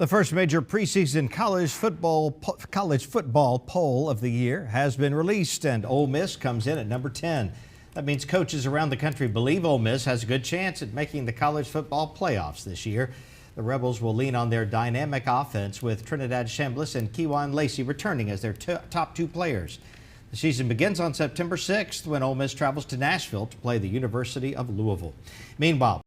The first major preseason college football poll of the year has been released, and Ole Miss comes in at number 10. That means coaches around the country believe Ole Miss has a good chance at making the college football playoffs this year. The Rebels will lean on their dynamic offense, with Trinidad Chambliss and Kewan Lacey returning as their top two players. The season begins on September 6th when Ole Miss travels to Nashville to play the University of Louisville. Meanwhile,